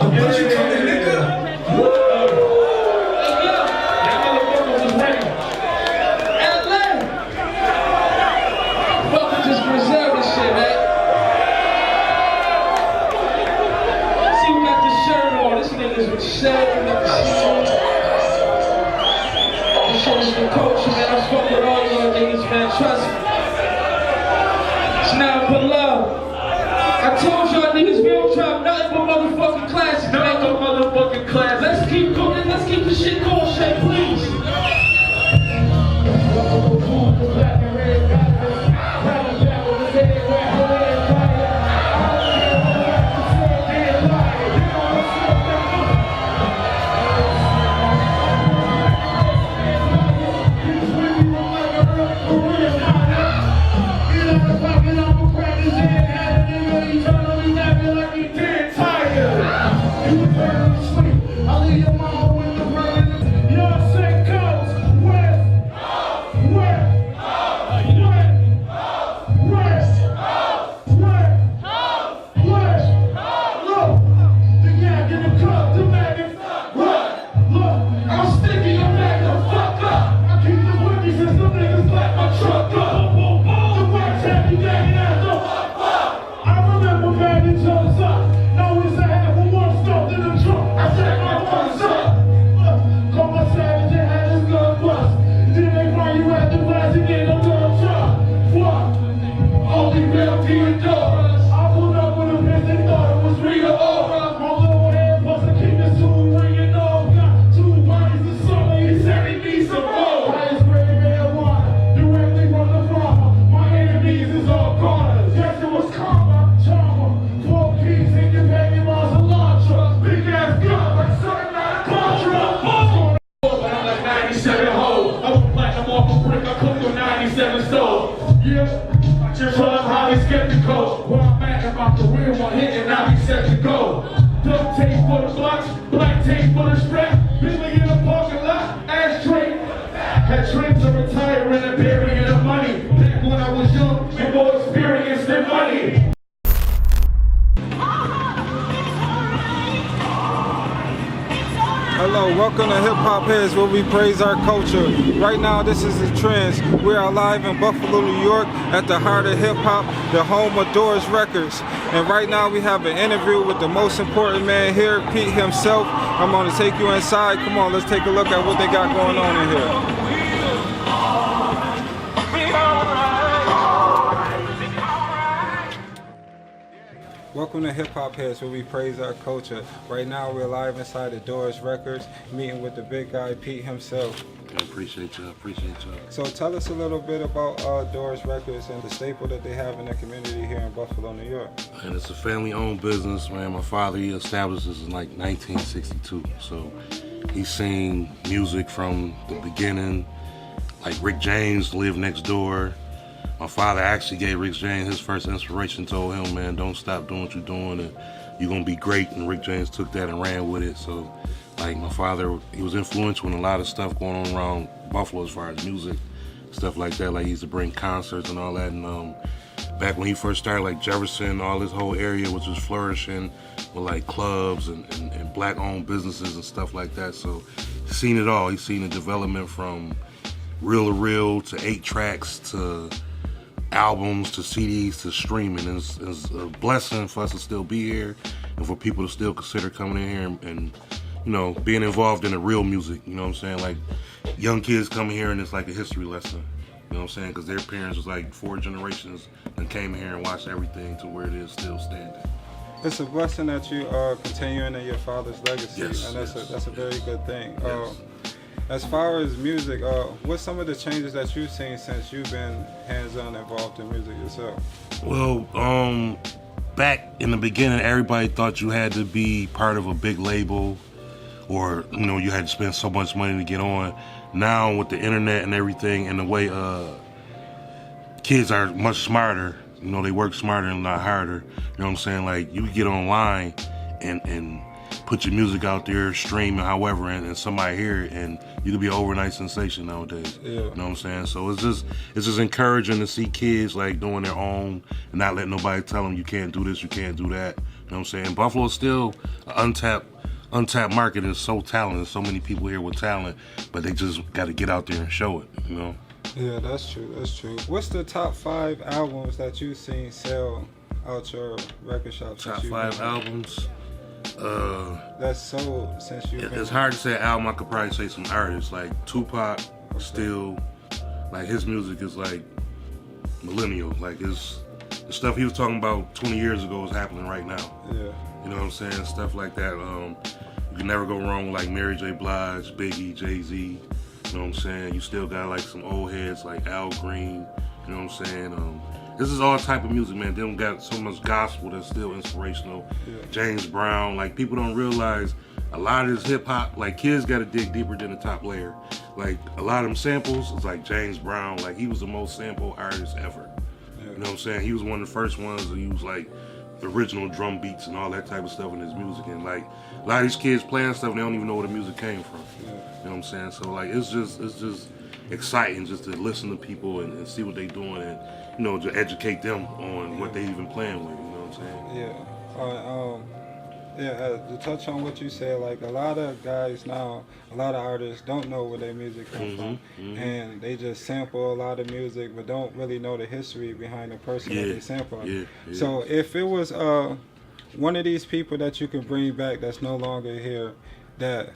What you coming, nigga? That motherfucker was ready. LA! Fucking just Griselda shit, man. See, we got this shirt on. This nigga's with shirt. We got the shit on. This shit is the culture, man. I fuck with all y'all niggas, man. Trust me. It's now below. I told y'all niggas we don't drop nothing but motherfucking classics. Nothing but motherfucking classics. Let's keep going. Let's keep the shit going, shit, please. Hello, welcome to Hip Hop Heads, where we praise our culture. Right now, this is the Trends. We are live in Buffalo, New York, at the heart of hip hop, the home of Doors Records. And right now, we have an interview with the most important man here, Pete himself. I'm going to take you inside. Come on, let's take a look at what they got going on in here. Welcome to Hip Hop Heads, where we praise our culture. Right now, we're live inside the Doors Records, meeting with the big guy, Pete himself. I appreciate you. So tell us a little bit about Doors Records and the staple that they have in the community here in Buffalo, New York. And it's a family-owned business, man. My father, he established this in like 1962. So he's seen music from the beginning. Like Rick James lived next door. My father actually gave Rick James his first inspiration, told him, man, don't stop doing what you're doing and you're gonna be great. And Rick James took that and ran with it. So like my father, he was influential in a lot of stuff going on around Buffalo as far as music, stuff like that. Like he used to bring concerts and all that. And back when he first started, like Jefferson, all this whole area was just flourishing with like clubs and black owned businesses and stuff like that. So he's seen it all. He's seen the development from reel to reel to 8 tracks to albums to CDs to streaming. It's a blessing for us to still be here and for people to still consider coming in here and you know, being involved in the real music, you know what I'm saying? Like young kids coming here and it's like a history lesson, you know what I'm saying? Because their parents was like 4 generations and came here and watched everything to where it is still standing. It's a blessing that you are continuing in your father's legacy, yes, and that's a very good thing. Yes. As far as music, what's some of the changes that you've seen since you've been hands-on involved in music yourself? Well, back in the beginning, everybody thought you had to be part of a big label or, you know, you had to spend so much money to get on. Now with the internet and everything and the way kids are much smarter, you know, they work smarter and not harder. You know what I'm saying? Like you get online and put your music out there, stream and however, and somebody hear it, and you could be an overnight sensation nowadays. Yeah. You know what I'm saying? So it's just encouraging to see kids like doing their own and not letting nobody tell them you can't do this, you can't do that. You what I'm saying? Buffalo's still an untapped market. There's so talented. So many people here with talent, but they just got to get out there and show it, you know? Yeah, that's true. That's true. What's the top 5 albums that you've seen sell out your record shop? Top 5 albums. That's sold since you've been. It's hard to say an album. I could probably say some artists like Tupac. Still, like his music is like millennial. Like the stuff he was talking about 20 years ago is happening right now. Yeah. You know what I'm saying? Stuff like that. You can never go wrong with like Mary J. Blige, Biggie, Jay-Z. You know what I'm saying? You still got like some old heads like Al Green. You know what I'm saying? This is all type of music, man. They don't got so much gospel that's still inspirational. Yeah. James Brown. Like people don't realize a lot of this hip hop. Like kids got to dig deeper than the top layer. Like a lot of them samples is like James Brown. Like he was the most sampled artist ever. Yeah. You know what I'm saying? He was one of the first ones to use like the original drum beats and all that type of stuff in his music. And like a lot of these kids playing stuff, they don't even know where the music came from. Yeah. You know what I'm saying? So like it's just exciting just to listen to people and see what they doing and you know to educate them on what they even playing with. You know what I'm saying? Yeah. To touch on what you said, like a lot of guys now, a lot of artists don't know where their music comes from, and they just sample a lot of music, but don't really know the history behind the person that they sample. Yeah. So if it was one of these people that you can bring back that's no longer here, that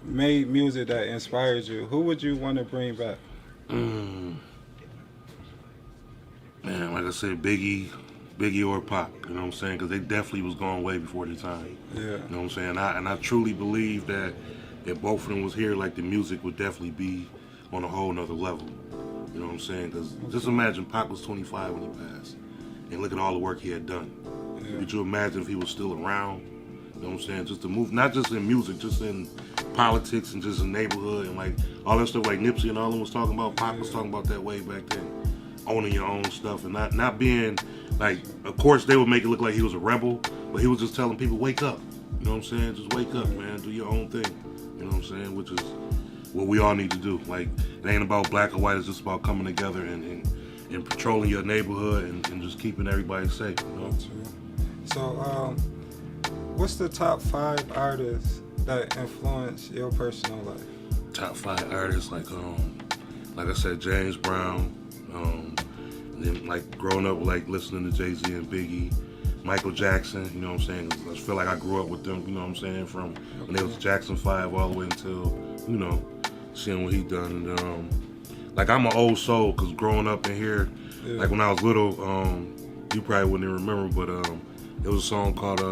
made music that inspired you, who would you want to bring back? Man, like I said, Biggie or Pac, you know what I'm saying? Because they definitely was going way before their time. Yeah. You know what I'm saying? And I truly believe that if both of them was here, like the music would definitely be on a whole nother level. You know what I'm saying? Because just imagine Pac was 25 when he passed, and look at all the work he had done. Yeah. Could you imagine if he was still around? You know what I'm saying? Just to move, not just in music, just in politics and just in neighborhood and like all that stuff like Nipsey and all them was talking about. Pac was talking about that way back then. Owning your own stuff and not being like, of course they would make it look like he was a rebel, but he was just telling people, wake up. You know what I'm saying? Just wake up, man. Do your own thing. You know what I'm saying? Which is what we all need to do. Like, it ain't about black or white. It's just about coming together and patrolling your neighborhood and just keeping everybody safe. You know? So, what's the top 5 artists that influence your personal life? Top 5 artists, like I said, James Brown. And then like growing up like listening to Jay-Z and Biggie, Michael Jackson, you know what I'm saying? I feel like I grew up with them, you know what I'm saying, from when they was Jackson 5 all the way until, you know, seeing what he done. And like I'm an old soul because growing up in here, like when I was little, you probably wouldn't even remember, but it was a song called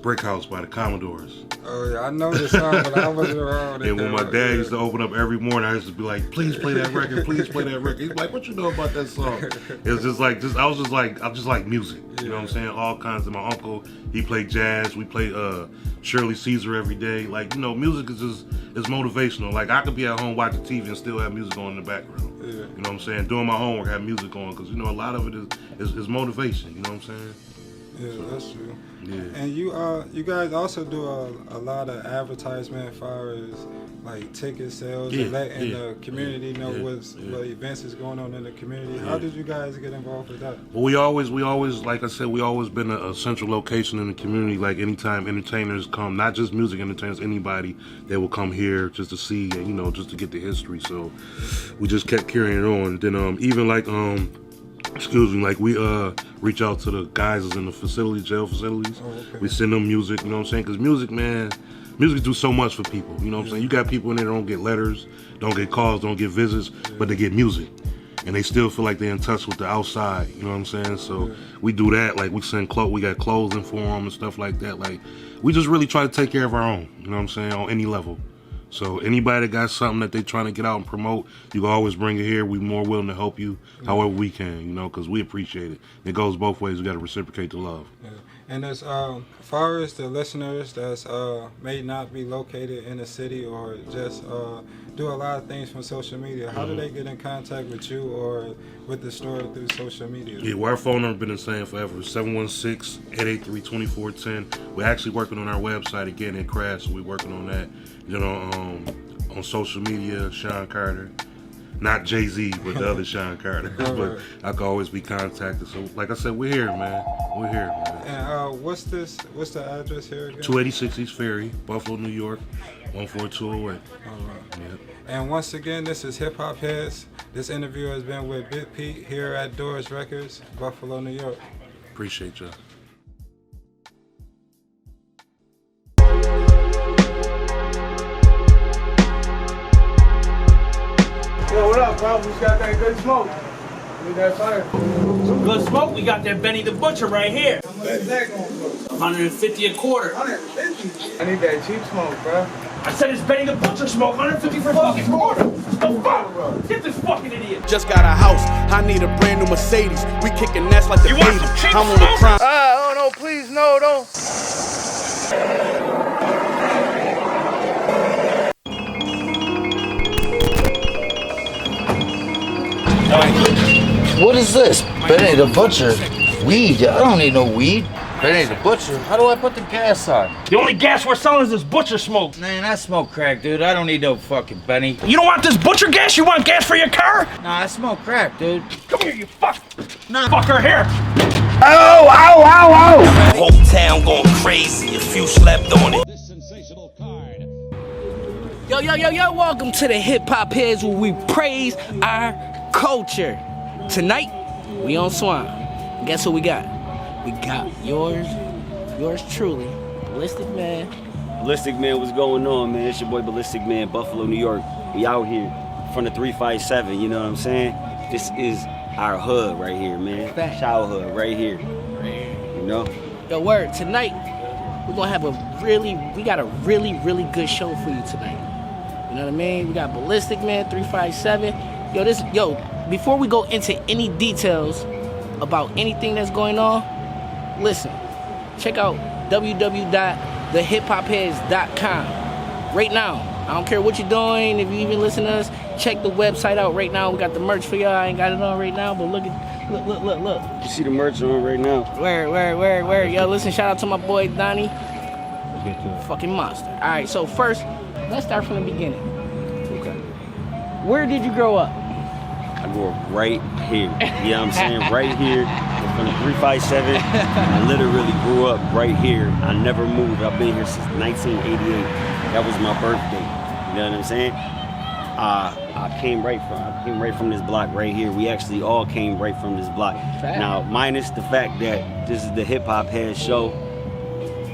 Brick House by the Commodores. Oh yeah, I know the song, but I wasn't around. And when my dad used to open up every morning, I used to be like, "Please play that record, please play that record." He's like, "What you know about that song?" It was just like, I just like music. You know what I'm saying? All kinds of. My uncle, he played jazz. We played Shirley Caesar every day. Like, you know, music is motivational. Like I could be at home watching TV and still have music on in the background. Yeah. You know what I'm saying? Doing my homework, have music on because you know a lot of it is motivation. You know what I'm saying? Yeah, so, that's true. Yeah. And you guys also do a lot of advertisement as far as like ticket sales and letting the community know what events is going on in the community. How did you guys get involved with that? Well, we always, like I said, we always been a central location in the community. Like anytime entertainers come, not just music entertainers, anybody, they will come here just to see, you know, just to get the history. So we just kept carrying it on. Then even like like we reach out to the guys that's in the jail facilities. Oh, okay. We send them music, you know what I'm saying? Because music, man, music do so much for people, you know what I'm saying? You got people in there that don't get letters, don't get calls, don't get visits, but they get music. And they still feel like they're in touch with the outside, you know what I'm saying? So we do that, like we send we got clothing for them and stuff like that. Like we just really try to take care of our own, you know what I'm saying, on any level. So anybody that got something that they trying to get out and promote, you can always bring it here. We're more willing to help you however we can, you know, because we appreciate it. It goes both ways. We got to reciprocate the love. Yeah. And as far as the listeners that's may not be located in the city or just do a lot of things from social media, how do they get in contact with you or with the store through social media? Yeah, well, our phone number been the same forever, 716-883-2410. We're actually working on our website again. It crashed, so we're working on that. You know, on social media, Sean Carter. Not Jay-Z, but the other Sean Carter. But I can always be contacted. So, like I said, we're here, man. We're here, man. And what's the address here again? 286 East Ferry, Buffalo, New York, 14208. All right. Yep. And once again, this is Hip Hop Heads. This interview has been with Big Pete here at Doors Records, Buffalo, New York. Appreciate y'all. Yo, what up, bro? We just got that good smoke. Need that fire. Some good smoke. We got that Benny the Butcher right here. How much is that going for? 150 a quarter. 150? I need that cheap smoke, bro. I said it's Benny the Butcher smoke. 150 for a fucking quarter. The fuck? Get this fucking idiot. Just got a house. I need a brand new Mercedes. We kicking ass like the You want 80s. some cheap I'm on the smoke? prime. Oh, no, please, no, don't. What is this? Benny the Butcher. Weed? I don't need no weed. Benny the Butcher? How do I put the gas on? The only gas we're selling is this butcher smoke. Man, I smoke crack, dude. I don't need no fucking Benny. You don't want this butcher gas? You want gas for your car? Nah, I smoke crack, dude. Come here, you fuck. Nah. Fucker, here. Ow, ow, ow, ow! Whole town going crazy if you slept on it. Yo, welcome to the Hip Hop Heads where we praise our culture. Tonight, we on Swan. Guess who we got? We got yours truly, Ballistic Man. Ballistic Man, what's going on, man? It's your boy Ballistic Man, Buffalo, New York. We out here from the 357, you know what I'm saying? This is our hood right here, man. Fact. Childhood right here. You know? Yo, word, tonight, we're gonna have we got a really good show for you tonight. You know what I mean? We got Ballistic Man, 357. Yo, before we go into any details about anything that's going on, listen, check out www.thehipopheads.com. Right now, I don't care what you're doing, if you even listen to us, check the website out right now. We got the merch for y'all. I ain't got it on right now, but look. You see the merch on right now? Where? Yo, listen, shout out to my boy Donnie. Fucking monster. All right, so first, let's start from the beginning. Okay. Where did you grow up? I grew up right here. You know what I'm saying? Right here from the 357. I literally grew up right here. I never moved. I've been here since 1988. That was my birthday. You know what I'm saying? I came right from this block right here. We actually all came right from this block. Fact. Now, minus the fact that this is the Hip Hop Head show,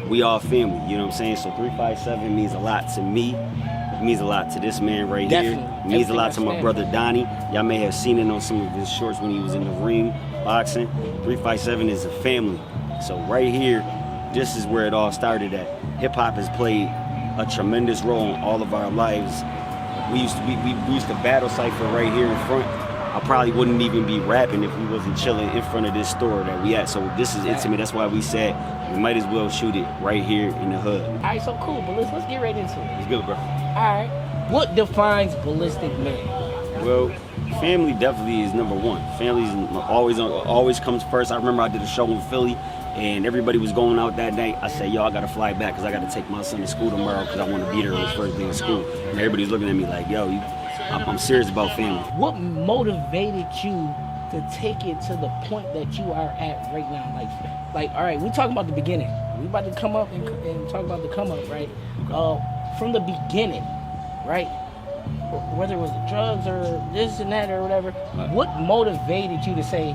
we all family. You know what I'm saying? So 357 means a lot to me. It means a lot to this man right Definitely. here. It means a lot to my Everything brother Donnie. Y'all may have seen it on some of his shorts when he was in the ring boxing. 357 is a family. So right here, this is where it all started at. Hip hop has played a tremendous role in all of our lives. We used to battle cypher right here in front. I probably wouldn't even be rapping if we wasn't chilling in front of this store that we at. So this is intimate. That's why we said we might as well shoot it right here in the hood. All right, so cool, but let's get right into it. It's good, bro. All right, what defines Ballistic Man? Well, family definitely is number one. Family always comes first. I remember I did a show in Philly, and everybody was going out that night. I said, yo, I gotta fly back because I gotta take my son to school tomorrow because I want to be there on his first day of school. And everybody's looking at me like, yo, I'm serious about family. What motivated you to take it to the point that you are at right now? Like, all right, we talking about the beginning. We about to come up and talk about the come up, right? From the beginning, right? Whether it was the drugs or this and that or whatever, what motivated you to say,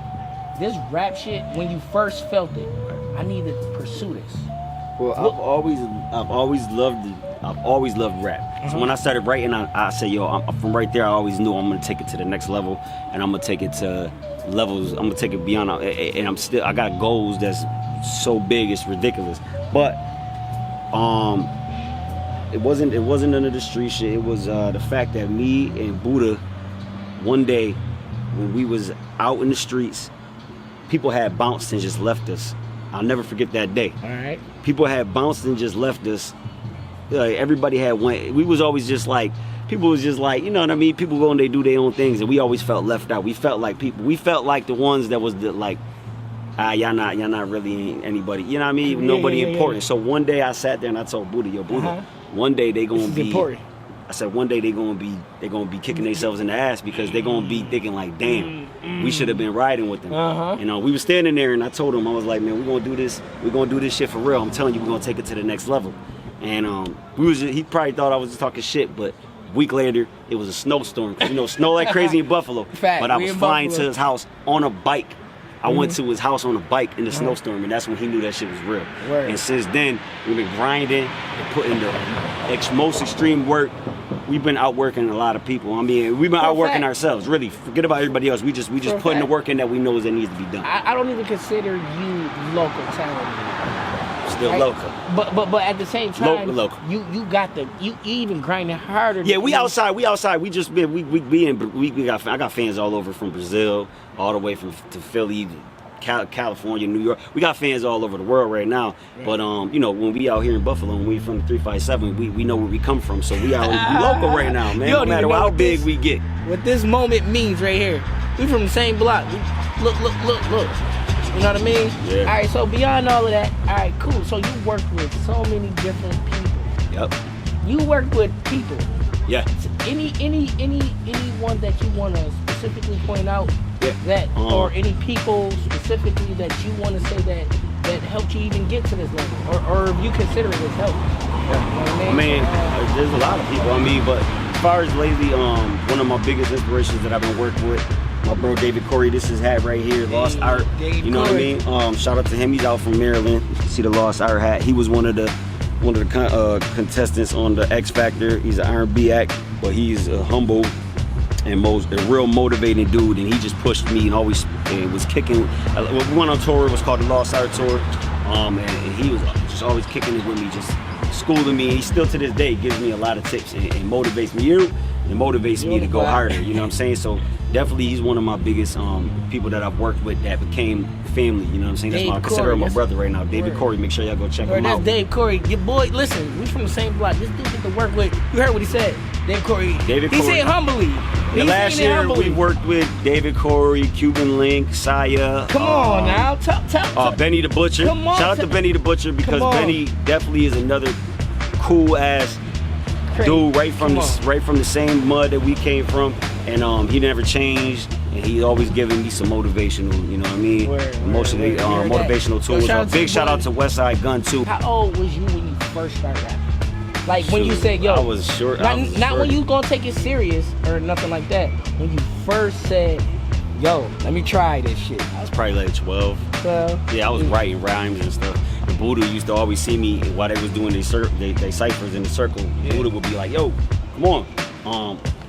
this rap shit, when you first felt it, I need to pursue this? Well, I've always loved rap. So when I started writing, I said, yo, from right there, I always knew I'm gonna take it to the next level, and I'm gonna take it to levels. I'm gonna take it beyond, and I got goals that's so big, it's ridiculous. But it wasn't none of the street shit. It was the fact that me and Buddha, one day when we was out in the streets, people had bounced and just left us. I'll never forget that day. All right. People had bounced and just left us. Everybody had went. We was always just like, people was just like, you know what I mean? People go and they do their own things, and we always felt left out. We felt like people. We felt like the ones that was like, y'all not really anybody. You know what I mean? Nobody important. So one day I sat there and I told Buddha, yo, Buddha, one day they gonna be important. I said one day they're gonna be kicking themselves in the ass because they're gonna be thinking like, damn, we should have been riding with them. You know, we were standing there and I told him, I was like, man, we're gonna do this shit for real. I'm telling you, we're gonna take it to the next level. And he probably thought I was just talking shit, but a week later it was a snowstorm. Cause you know, snow like crazy in Buffalo. But I was flying to his house on a bike. I went to his house on a bike in the snowstorm, and that's when he knew that shit was real. And since then, we've been grinding and putting the most extreme work. We've been outworking a lot of people. I mean, we've been outworking ourselves. Really, forget about everybody else. We just putting the work in that we know that needs to be done. I don't even consider you local talent. Still right? local. But at the same time, local. You got you even grinding harder. Yeah, we outside. We outside. We just I got fans all over from Brazil, all the way to Philly, California, New York. We got fans all over the world right now. But you know, when we out here in Buffalo, when we from 357, we know where we come from. So we out local right now, man. No matter how big we get. What this moment means right here. We from the same block. Look. You know what I mean? Yeah. All right, so beyond all of that, all right, cool. So you work with so many different people. Yep. You work with people. Yeah. So anyone that you want to specifically point out that, or any people specifically that you want to say that helped you even get to this level, or if you consider it as help. You know what I mean? There's a lot of people. I mean, but as far as lately, one of my biggest inspirations that I've been working with, my bro David Corey, this is hat right here, Lost Art. You know what I mean? Shout out to him. He's out from Maryland. You see the Lost Art hat. He was one of the contestants on the X Factor. He's an R&B act, but he's a humble and a real motivating dude. And he just pushed me and always was kicking. We went on tour. It was called the Lost Art Tour. And he was just always kicking it with me, just schooling me. He still to this day gives me a lot of tips and motivates me. It motivates me to go harder. You know what I'm saying? So definitely, he's one of my biggest people that I've worked with that became family. You know what I'm saying? That's why I consider him my brother right now. David Corey. Make sure y'all go check him out. That's Dave Corey. Your boy, listen, we from the same block. This dude get to work with. You heard what he said. Dave Corey. He said humbly. Last year we worked with David Corey, Cuban Link, Saya. Come on now, tell. Benny the Butcher. Come on, shout out to Benny the Butcher because Benny definitely is another cool ass dude right from the same mud that we came from, and he never changed, and he always giving me some motivational, you know what I mean, motivational tools. Big shout out to Westside Gun too. How old was you when you first started rapping? Like when you said, yo, I was short. Not when you gonna take it serious or nothing like that. When you first said, yo, let me try this shit. I was probably like 12. Yeah, I was writing rhymes and stuff. And Buddha used to always see me while they was doing they ciphers in the circle. Yeah. Buddha would be like, yo, come on,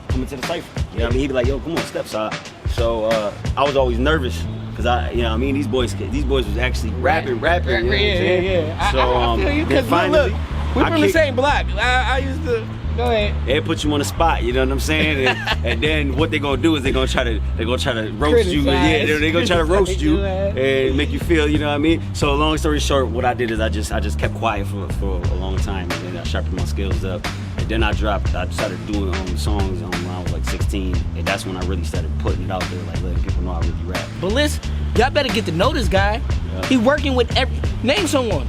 come into the cipher. You know what I mean? He'd be like, yo, come on, step side. So I was always nervous. Cause you know what I mean, these boys was actually rapping. You know what I'm saying? Yeah. So I feel you, cause finally, look, we're from the same block. I used to. Go ahead. They put you on the spot, you know what I'm saying? And then what they gonna do is they're gonna try to roast you. Yeah, they're gonna try to roast you and make you feel, you know what I mean? So long story short, what I did is I just kept quiet for a long time, and then I sharpened my skills up. And then I started doing songs when I was like 16, and that's when I really started putting it out there, like letting people know I really rap. But listen, y'all better get to know this guy. Yeah. He working with name someone.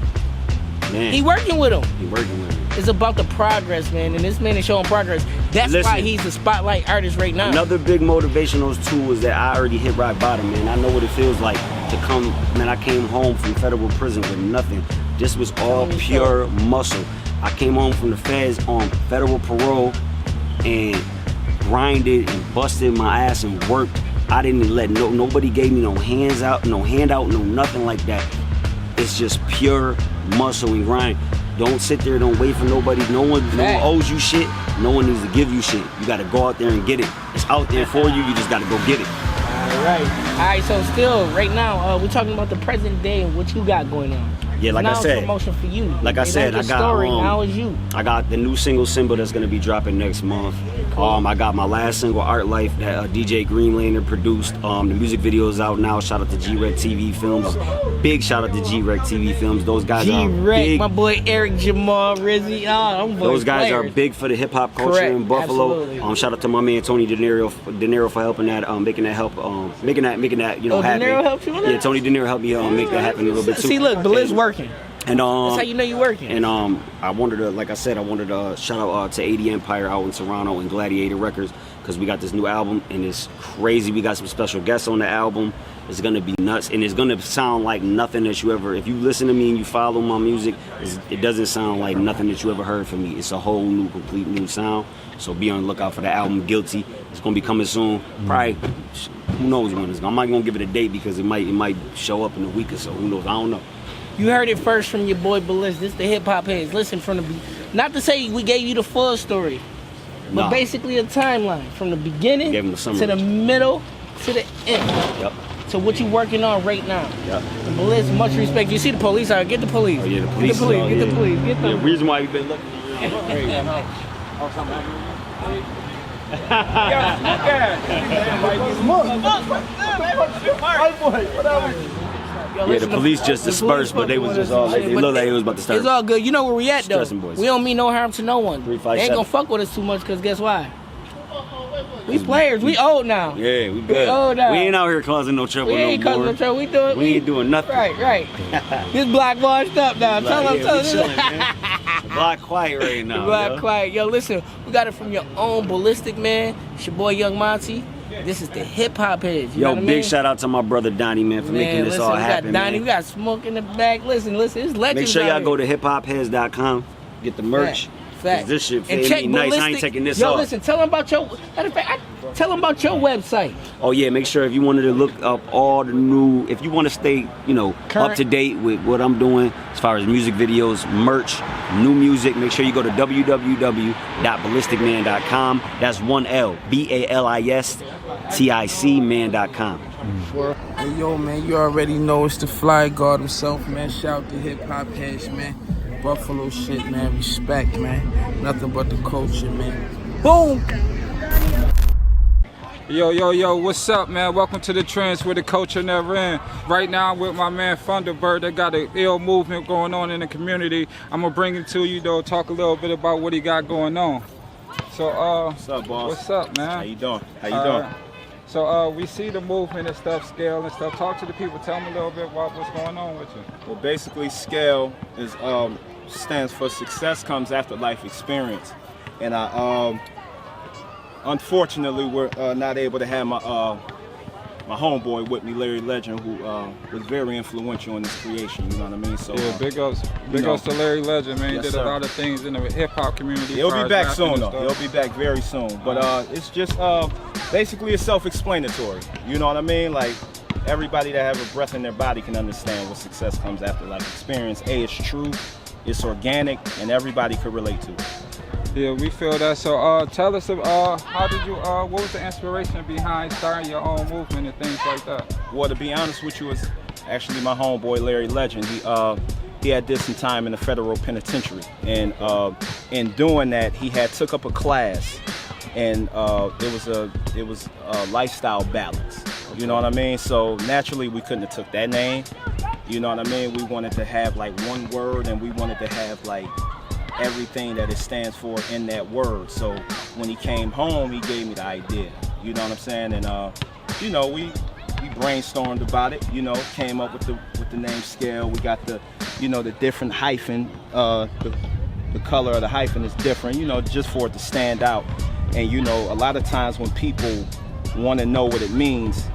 Man. He working with him. him. It's about the progress, man, and this man is showing progress. That's why he's a spotlight artist right now. Another big motivational tool is that I already hit rock bottom, man. I know what it feels like to come, man, I came home from federal prison with nothing. This was all pure muscle. I came home from the feds on federal parole and grinded and busted my ass and worked. I didn't let nobody gave me no handout, no nothing like that. It's just pure muscle and grind. Don't sit there, don't wait for nobody. No one owes you shit. No one needs to give you shit. You gotta go out there and get it. It's out there for you, you just gotta go get it. All right, so still, right now, we're talking about the present day and what you got going on. Yeah, like now I said, promotion for you. Like I said, I got the new single Simba that's gonna be dropping next month. I got my last single, Art Life, that DJ Greenlander produced. The music video is out now. Shout out to G-Rec TV Films. Big shout out to G-Rec TV Films. Those guys are big. My boy Eric Jamal Rizzy. Those guys are big for the hip hop culture in Buffalo. Absolutely. Shout out to my man Tony De Niro for helping that, making that happen. De Niro helped you on that? Yeah, Tony De Niro helped me make that happen a little bit too. See, look, Bliss working. And That's how you know you're working. And I wanted to, like I said, shout out to 80 Empire out in Toronto and Gladiator Records, because we got this new album and it's crazy. We got some special guests on the album. It's gonna be nuts, and it's gonna sound like nothing that you ever. If you listen to me and you follow my music, it doesn't sound like nothing that you ever heard from me. It's a whole new, complete new sound. So be on the lookout for the album Guilty. It's gonna be coming soon. Probably, who knows when it's. I'm not gonna give it a date because it might show up in a week or so. Who knows? I don't know. You heard it first from your boy Ballistic. This the hip hop heads. Listen from the not to say we gave you the full story, but basically a timeline from the beginning to the middle to the end. Yep. So what you working on right now? Yep. And Ballistic, much respect. You see the police out. Get the police. Oh yeah, the police. Get the police. Get the police. Get the. The reason why we've been looking. Yeah, the police just dispersed, but they was just all they looked like it was about to start. It's all good. You know where we at though. Boys. We don't mean no harm to no one. 357. They ain't gonna fuck with us too much, cause guess why? We players. We old now. Yeah, we good. We old now. We ain't out here causing no trouble We ain't causing no trouble. We ain't doing nothing. Right. This block washed up now. Tell them. Block quiet right now. Block quiet. Yo, listen. We got it from your own Ballistic Man. It's your boy Young Monty. This is the hip hop heads. You know what I mean? Big shout out to my brother Donnie, man, for making this all happen. We got Donnie, we got smoke in the back. Listen, it's legends. Make sure y'all go to hiphopheads.com, get the merch. Fact. This shit and check nice. Ballistic. I ain't taking this off. off. Listen, tell them about your. Matter of fact, tell them about your website. Oh yeah, make sure if you wanted to look up all the new, if you want to stay, current, up to date with what I'm doing as far as music videos, merch, new music, make sure you go to www.ballisticman.com. That's one L, BALISTIC man.com. Hey yo, man, you already know it's the Fly God himself, man. Shout out to hip hop heads, man. Buffalo shit, man. Respect, man. Nothing but the culture, man. Boom! Yo, what's up, man? Welcome to the Trends where the culture never ends. Right now I'm with my man Thunderbird. They got an ill movement going on in the community. I'm gonna bring it to you though, talk a little bit about what he got going on. So what's up, boss? What's up, man? How you doing? Doing? So we see the movement and stuff, Scale and stuff. Talk to the people. Tell me a little bit about what's going on with you. Well, basically, Scale is stands for Success Comes After Life Experience, and I unfortunately we're not able to have my my homeboy with me, Larry Legend, who was very influential in this creation. You know what I mean? So yeah, big ups to Larry Legend, man. He did a lot of things in the hip hop community. He'll be back soon, though. He'll be back very soon. But it's just basically it's self-explanatory. You know what I mean? Like everybody that have a breath in their body can understand what success comes after life experience. It's true, it's organic, and everybody could relate to it. Yeah, we feel that. So tell us, how did you, what was the inspiration behind starting your own movement and things like that? Well, to be honest with you, it's actually my homeboy Larry Legend. He had did some time in the federal penitentiary, and in doing that, he had took up a class, and it was a lifestyle balance. You know what I mean? So naturally, we couldn't have took that name. You know what I mean? We wanted to have like one word, and we wanted to have like everything that it stands for in that word. So when he came home, he gave me the idea. You know what I'm saying? And you know, we brainstormed about it. You know, came up with the name Scale. We got the, you know, the different hyphen. The color of the hyphen is different. You know, just for it to stand out. And you know, a lot of times when people want to know what it means,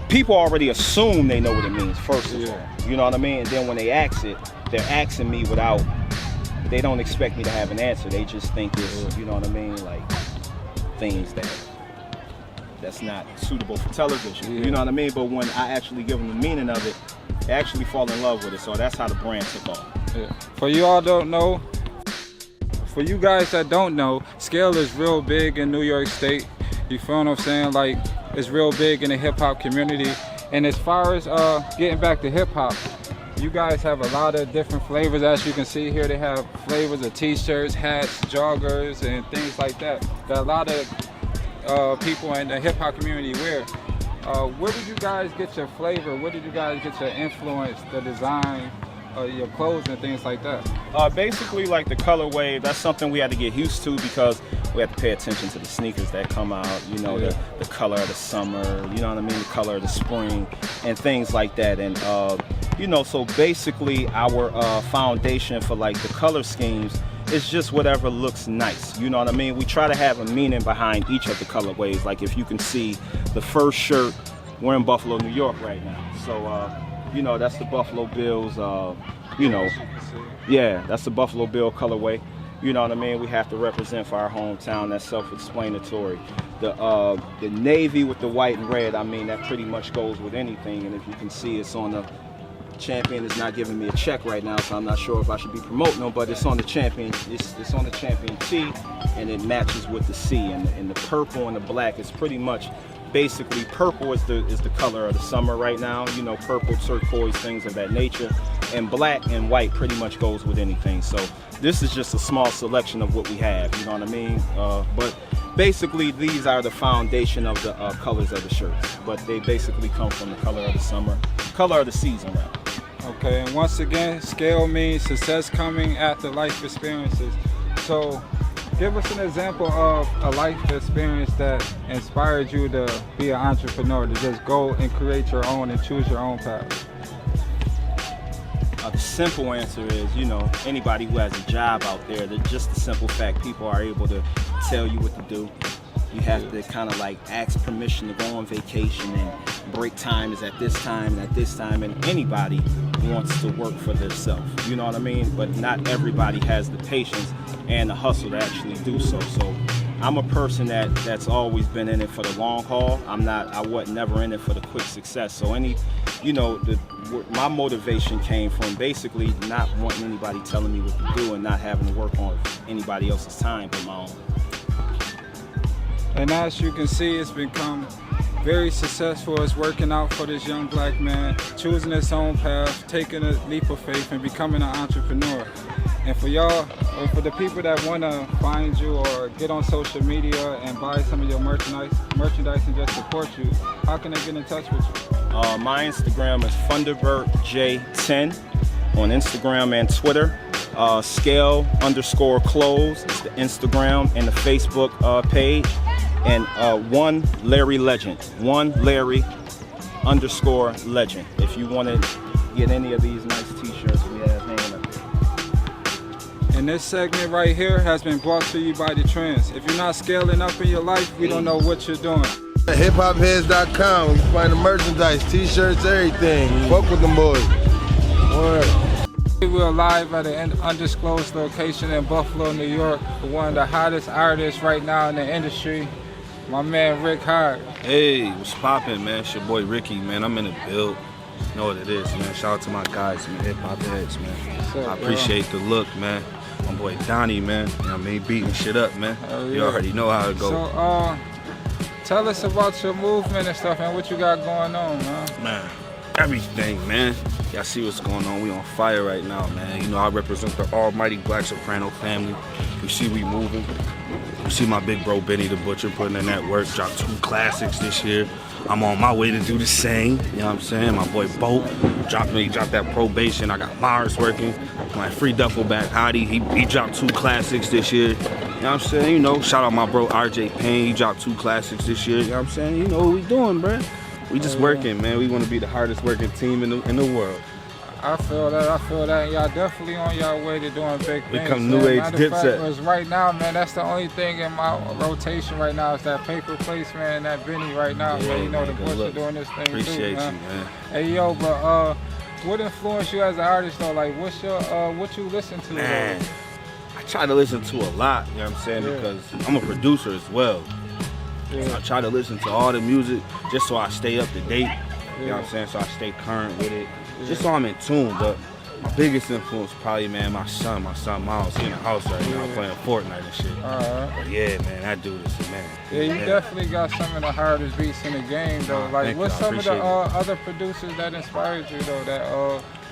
people already assume they know what it means first of all. You know what I mean? And then when they ask it, they're asking me without. They don't expect me to have an answer. They just think it's, you know what I mean, like things that's not suitable for television. You know what I mean? But when I actually give them the meaning of it, they actually fall in love with it. So that's how the brand took off. Yeah. For you all don't know, for you guys that don't know, Scale is real big in New York State. You feel what I'm saying? Like, it's real big in the hip hop community. And as far as getting back to hip hop, you guys have a lot of different flavors. As you can see here, they have flavors of t-shirts, hats, joggers, and things like that a lot of people in the hip hop community wear. Where did you guys get your flavor? Where did you guys get your influence, the design, your clothes and things like that? Basically, like the colorway, that's something we had to get used to because we have to pay attention to the sneakers that come out, you know, the color of the summer, you know what I mean, the color of the spring, and things like that. And You know, so basically our foundation for like the color schemes is just whatever looks nice. You know what I mean? We try to have a meaning behind each of the colorways. Like if you can see the first shirt, we're in Buffalo, New York right now. So, you know, that's the Buffalo Bills, you know, yeah, that's the Buffalo Bill colorway. You know what I mean? We have to represent for our hometown. That's self-explanatory. The navy with the white and red, I mean, that pretty much goes with anything. And if you can see, it's on the champion. Is not giving me a check right now, so I'm not sure if I should be promoting them. But it's on the champion. It's on the champion T, and it matches with the C. And the purple and the black is pretty much. Basically, purple is the color of the summer right now. You know, purple, turquoise, things of that nature. And black and white pretty much goes with anything. So this is just a small selection of what we have. You know what I mean? But basically, these are the foundation of the colors of the shirts. But they basically come from the color of the summer, color of the season, rather. Okay, and once again, scale means success coming after life experiences. So give us an example of a life experience that inspired you to be an entrepreneur, to just go and create your own and choose your own path. The simple answer is, you know, anybody who has a job out there, just the simple fact people are able to tell you what to do. You have to kind of like ask permission to go on vacation, and break time is at this time and at this time, and anybody wants to work for themselves. You know what I mean? But not everybody has the patience and the hustle to actually do so. So I'm a person that's always been in it for the long haul. I wasn't never in it for the quick success. So my motivation came from basically not wanting anybody telling me what to do and not having to work on anybody else's time but my own. And as you can see, it's become very successful. It's working out for this young black man, choosing his own path, taking a leap of faith and becoming an entrepreneur. And for y'all, or for the people that want to find you or get on social media and buy some of your merchandise and just support you, how can they get in touch with you? My Instagram is FunderbertJ10 on Instagram and Twitter. Scale_clothes is the Instagram and the Facebook page. And one Larry Legend, _Legend. If you want to get any of these nice t-shirts we have hanging up there. And this segment right here has been brought to you by the Trends. If you're not scaling up in your life, we don't know what you're doing. HipHopHeads.com, you can find the merchandise, t-shirts, everything. Fuck with them boys. Word. We're live at an undisclosed location in Buffalo, New York, for one of the hottest artists right now in the industry, my man Rick Hyde. Hey, what's poppin', man? It's your boy Ricky, man. I'm in the build. You know what it is, man. Shout out to my guys, man. Hip Hop Heads, man. I appreciate the look, man. My boy Donnie, man. You know what I mean? Beating shit up, man. Yeah. You already know how it goes. So, tell us about your movement and stuff and what you got going on, man. Man, everything, man. Y'all see what's going on. We on fire right now, man. You know, I represent the almighty Black Soprano family. You see we moving. You see my big bro Benny the Butcher putting in that work. Dropped 2 classics this year. I'm on my way to do the same. You know what I'm saying? My boy Boat dropped that Probation. I got Mars working. My free duffel bag Hyde, he dropped 2 classics this year. You know what I'm saying? You know, shout out my bro RJ Payne. He dropped 2 classics this year. You know what I'm saying? You know what we doing, bruh. We just working, man. We want to be the hardest working team in the world. I feel that. And y'all definitely on y'all way to doing big things. Become new age Dipset. Right now, man, that's the only thing in my rotation right now is that paper placement and that Benny right now, Yeah, man. You know, the man, Butcher doing this thing Appreciate too, man. you, man. Hey, yo, but what influenced you as an artist, though? Like, what's your, what you listen to, Man, though? I try to listen to a lot, you know what I'm saying, because I'm a producer as well. Yeah. So I try to listen to all the music just so I stay up to date, you know what I'm saying, so I stay current with it, just so I'm in tune. But my biggest influence probably, man, my son Miles. He in the house right now playing Fortnite and shit. But yeah, man, that dude is a man. Yeah, you definitely got some of the hardest beats in the game, though. Like, what's some of the other producers that inspired you, though, that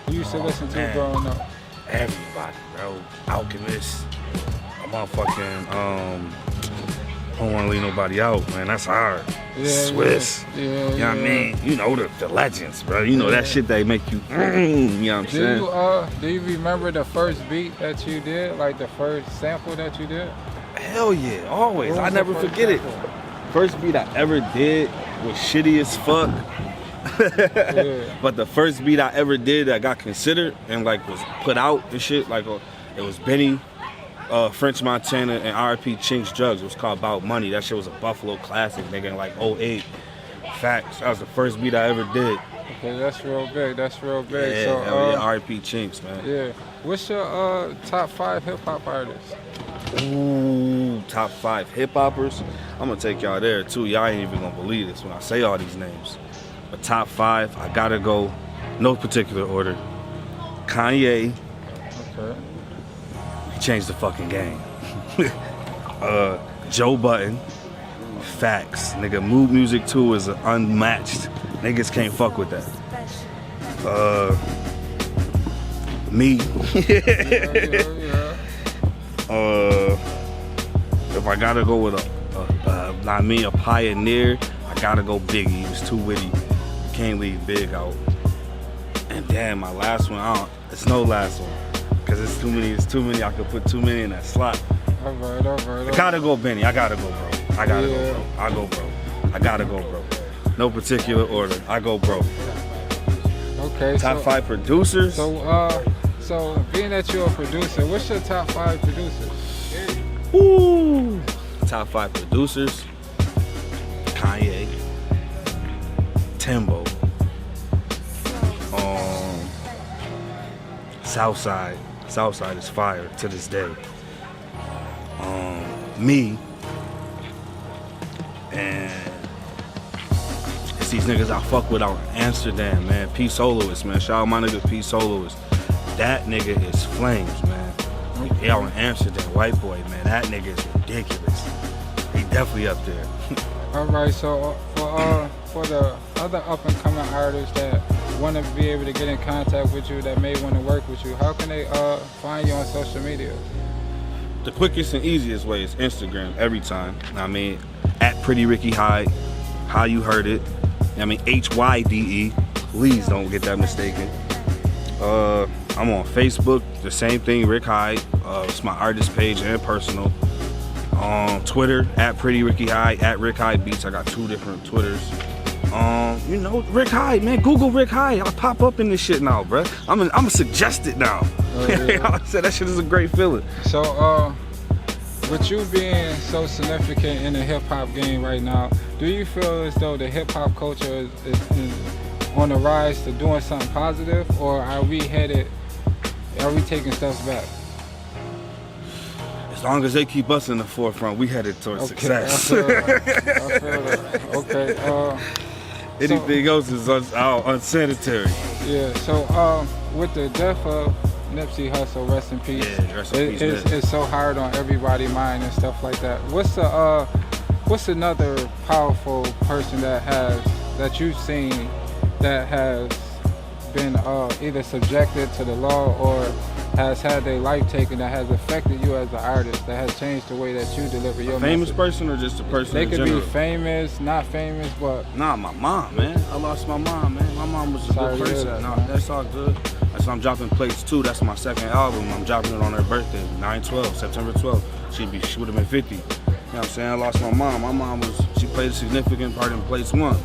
you used to listen to growing up? Everybody, bro. Alchemist. A motherfucking, I don't want to leave nobody out, man. That's hard. Yeah, Swiss. Yeah, you know what I mean? You know the legends, bro. You know that shit they make you, you know what I'm saying? Do you remember the first beat that you did? Like the first sample that you did? Hell yeah, always. I never forget it. First beat I ever did was shitty as fuck. Yeah. But the first beat I ever did that got considered and like was put out and shit, like it was Benny, French Montana, and R.I.P. Chinks Drugs. It was called About Money. That shit was a Buffalo classic, nigga, in like 08. Facts. That was the first beat I ever did. Okay, that's real big. That's real big. Yeah, So, yeah, R.I.P. Chinks, man. Yeah. What's your top 5 hip hop artists? Ooh, top 5 hip hoppers. I'm gonna take y'all there too. Y'all ain't even gonna believe this when I say all these names. But top 5, I gotta go, no particular order. Kanye. Okay. He changed the fucking game. Joe Budden. Facts. Nigga, Mood Music 2 is unmatched. Niggas can't fuck with that. Me. If I gotta go with a pioneer, I gotta go Biggie. He was too witty. Can't leave Big out. And damn, my last one, it's no last one. Cause it's too many, I could put too many in that slot. All right. I gotta go Benny, I gotta go bro. I gotta go bro. I go bro. I gotta go bro. No particular order. I go bro. Okay. Top 5 producers. So being that you're a producer, what's your top 5 producers? Ooh. Top 5 producers. Kanye. Timbo. Southside. Southside is fire to this day. Me. And it's these niggas I fuck with out in Amsterdam, man. P Soloist, man. Shout out my nigga P Soloist. That nigga is flames, man. He out in Amsterdam, white boy, man. That nigga is ridiculous. He definitely up there. All right, so for the other up and coming artists that want to be able to get in contact with you, that may want to work with you, how can they find you on social media? The quickest and easiest way is Instagram every time. I mean, at Pretty Ricky Hyde, how you heard it. I mean, HYDE. Please don't get that mistaken. I'm on Facebook, the same thing, Rick Hyde. It's my artist page and personal. Twitter, at Pretty Ricky Hyde, at Rick Hyde Beats. I got 2 different Twitters. You know, Rick Hyde, man. Google Rick Hyde. I'll pop up in this shit now, bruh. I'm suggested now. I said that shit is a great feeling. So, with you being so significant in the hip hop game right now, do you feel as though the hip hop culture is on the rise to doing something positive, or are we taking steps back? As long as they keep us in the forefront, we headed towards success. I feel that. Okay. Anything else is unsanitary. Yeah. So, with the death of Nipsey Hussle, rest in peace. Yeah, rest in peace. It's so hard on everybody's mind and stuff like that. What's another powerful person that you've seen that has been either subjected to the law or has had their life taken, that has affected you as an artist, that has changed the way that you deliver your famous message? Person or just a person They in could general? be famous, not famous, but... Nah, my mom, man. I lost my mom, man. My mom was a Sorry good to hear person. that, Nah, man. that's all good. That's why I'm dropping Plates 2. That's my second album. I'm dropping it on her birthday, 9/12, September 12th. She would have been 50. You know what I'm saying? I lost my mom. My mom she played a significant part in Plates 1.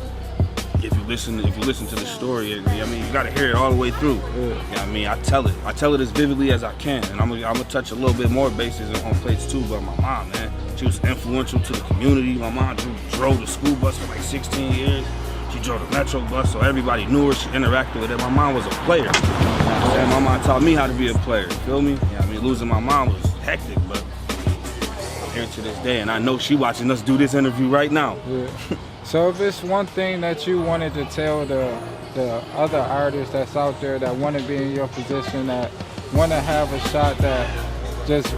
If you listen to the story, I mean, you gotta hear it all the way through. Yeah. You know what I mean? I tell it as vividly as I can, and I'm gonna touch a little bit more bases on Plates 2. But my mom, man, she was influential to the community. My mom drove the school bus for like 16 years. She drove the Metro bus, so everybody knew her. She interacted with it. My mom was a player. And my mom taught me how to be a player. You feel me? You know what I mean? Losing my mom was hectic, but I'm here to this day, and I know she watching us do this interview right now. Yeah. So if it's one thing that you wanted to tell the other artists that's out there that want to be in your position, that want to have a shot, that just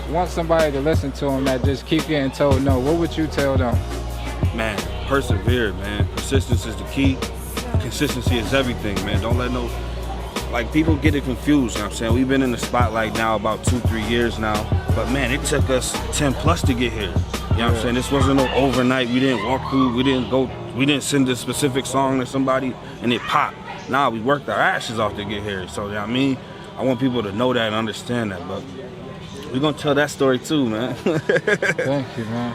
want somebody to listen to them, that just keep getting told no, what would you tell them? Man, persevere, man. Persistence is the key. Consistency is everything, man. Don't let people get it confused, you know what I'm saying? We've been in the spotlight now about 2-3 years now, but man, it took us 10 plus to get here. You know what I'm saying? This wasn't no overnight. We didn't walk through, we didn't send a specific song to somebody and it popped. Nah, we worked our asses off to get here. So, you know what I mean? I want people to know that and understand that, but we're gonna tell that story too, man. Thank you, man.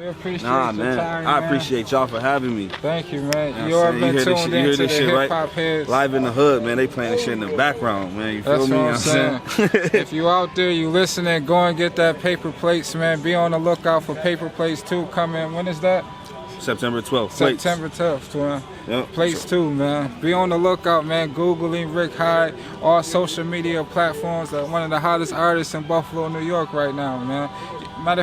We appreciate Nah, your man. time, I man. appreciate y'all for having me. Thank you, man. You You know what all I'm been saying? tuned into the Hip Hop Heads. Live in the hood, man. They playing this shit in the background, man. You feel That's me? what You I'm know what saying. I'm saying? If you out there, you listening, go and get that Paper Plates, man. Be on the lookout for Paper Plates 2 coming. When is that? September 12th. September 12th, man. Yep. Plates 2, man. Be on the lookout, man. Googling Rick Hyde, all social media platforms. One of the hottest artists in Buffalo, New York right now, man. Matter of